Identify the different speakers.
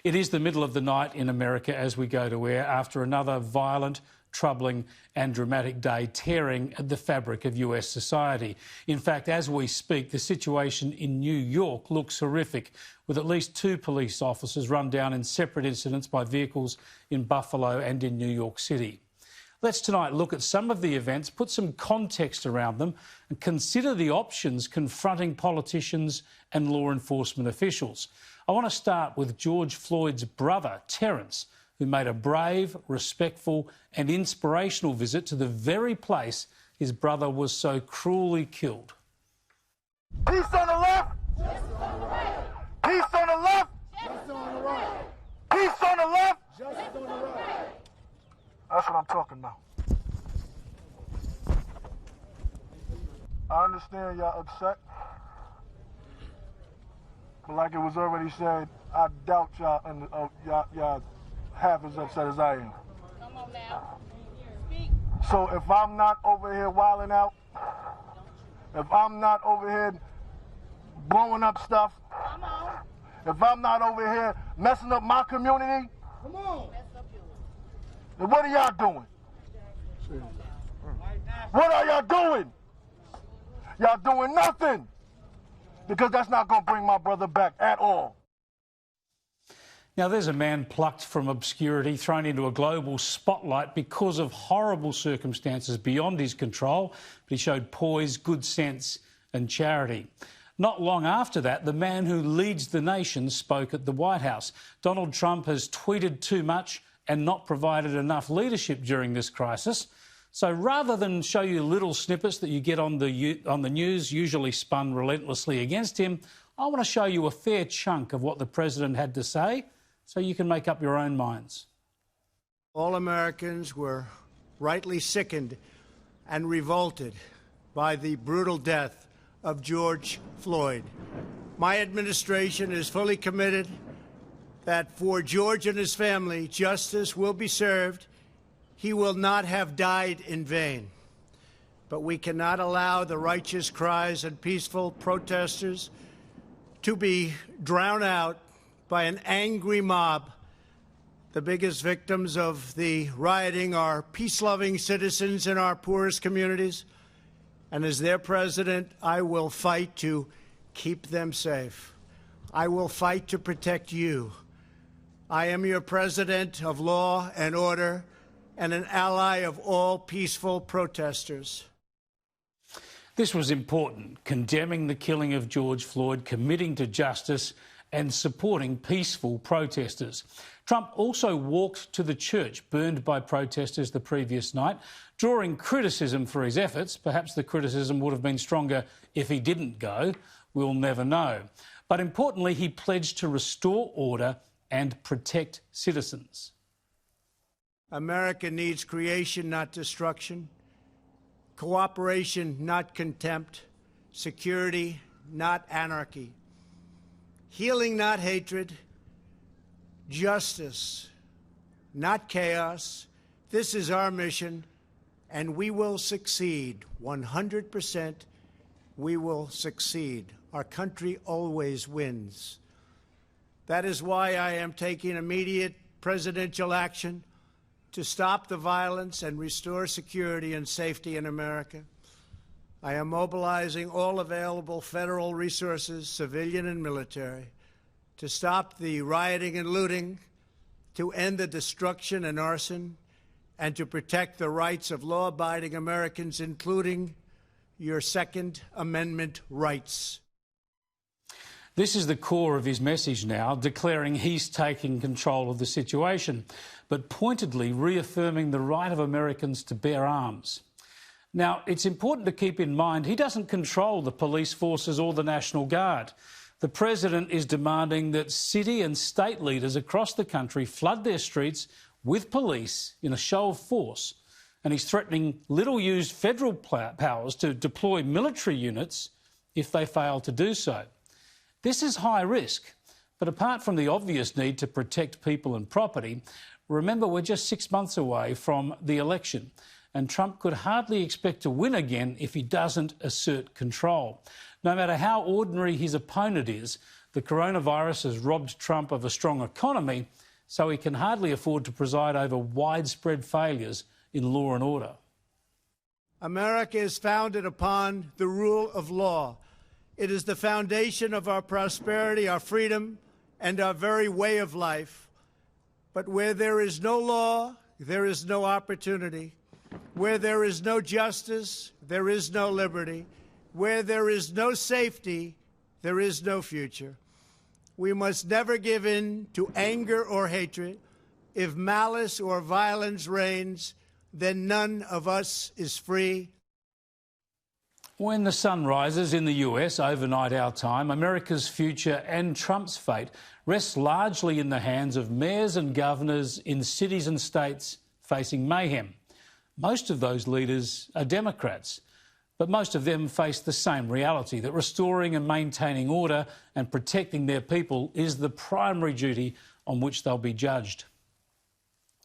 Speaker 1: It is the middle of the night in America as we go to air after another violent, troubling and dramatic day tearing at the fabric of US society. In fact, as we speak, the situation in New York looks horrific, with at least 2 police officers run down in separate incidents by vehicles in Buffalo and in New York City. Let's tonight look at some of the events, put some context around them and consider the options confronting politicians and law enforcement officials. I want to start with George Floyd's brother, Terrence, who made a brave, respectful and inspirational visit to the very place his brother was so cruelly killed.
Speaker 2: Peace on the left! Just on the right! Peace on the left! Just on the right! Peace on the left! Just on the right! That's what I'm talking about. I understand y'all upset. But like it was already said, I doubt y'all half as upset as I am.
Speaker 3: Come on now. Speak.
Speaker 2: So if I'm not over here wilding out, if I'm not over here blowing up stuff,
Speaker 3: Come on.
Speaker 2: if I'm not over here messing up my community,
Speaker 3: Come on.
Speaker 2: then what are y'all doing? What are y'all doing? Y'all doing nothing. Because that's not going to bring my brother back at all.
Speaker 1: Now, there's a man plucked from obscurity, thrown into a global spotlight because of horrible circumstances beyond his control, but he showed poise, good sense and charity. Not long after that, the man who leads the nation spoke at the White House. Donald Trump has tweeted too much and not provided enough leadership during this crisis. So rather than show you little snippets that you get on the news, usually spun relentlessly against him, I want to show you a fair chunk of what the president had to say so you can make up your own minds.
Speaker 4: All Americans were rightly sickened and revolted by the brutal death of George Floyd. My administration is fully committed that for George and his family, justice will be served. He will not have died in vain. But we cannot allow the righteous cries and peaceful protesters to be drowned out by an angry mob. The biggest victims of the rioting are peace-loving citizens in our poorest communities. And as their president, I will fight to keep them safe. I will fight to protect you. I am your president of law and order and an ally of all peaceful protesters.
Speaker 1: This was important, condemning the killing of George Floyd, committing to justice and supporting peaceful protesters. Trump also walked to the church burned by protesters the previous night, drawing criticism for his efforts. Perhaps the criticism would have been stronger if he didn't go. We'll never know. But importantly, he pledged to restore order and protect citizens.
Speaker 4: America needs creation, not destruction. Cooperation, not contempt. Security, not anarchy. Healing, not hatred. Justice, not chaos. This is our mission, and we will succeed. 100%, we will succeed. Our country always wins. That is why I am taking immediate presidential action to stop the violence and restore security and safety in America. I am mobilizing all available federal resources, civilian and military, to stop the rioting and looting, to end the destruction and arson, and to protect the rights of law-abiding Americans, including your Second Amendment rights.
Speaker 1: This is the core of his message now, declaring he's taking control of the situation, but pointedly reaffirming the right of Americans to bear arms. Now, it's important to keep in mind he doesn't control the police forces or the National Guard. The president is demanding that city and state leaders across the country flood their streets with police in a show of force, and he's threatening little-used federal powers to deploy military units if they fail to do so. This is high risk, but apart from the obvious need to protect people and property, remember we're just 6 months away from the election, and Trump could hardly expect to win again if he doesn't assert control. No matter how ordinary his opponent is, The coronavirus has robbed Trump of a strong economy, so he can hardly afford to preside over widespread failures in law and order.
Speaker 4: America is founded upon the rule of law. It is the foundation of our prosperity, our freedom, and our very way of life. But where there is no law, there is no opportunity. Where there is no justice, there is no liberty. Where there is no safety, there is no future. We must never give in to anger or hatred. If malice or violence reigns, then none of us is free.
Speaker 1: When the sun rises in the US overnight our time, America's future and Trump's fate rests largely in the hands of mayors and governors in cities and states facing mayhem. Most of those leaders are Democrats, but most of them face the same reality, that restoring and maintaining order and protecting their people is the primary duty on which they'll be judged.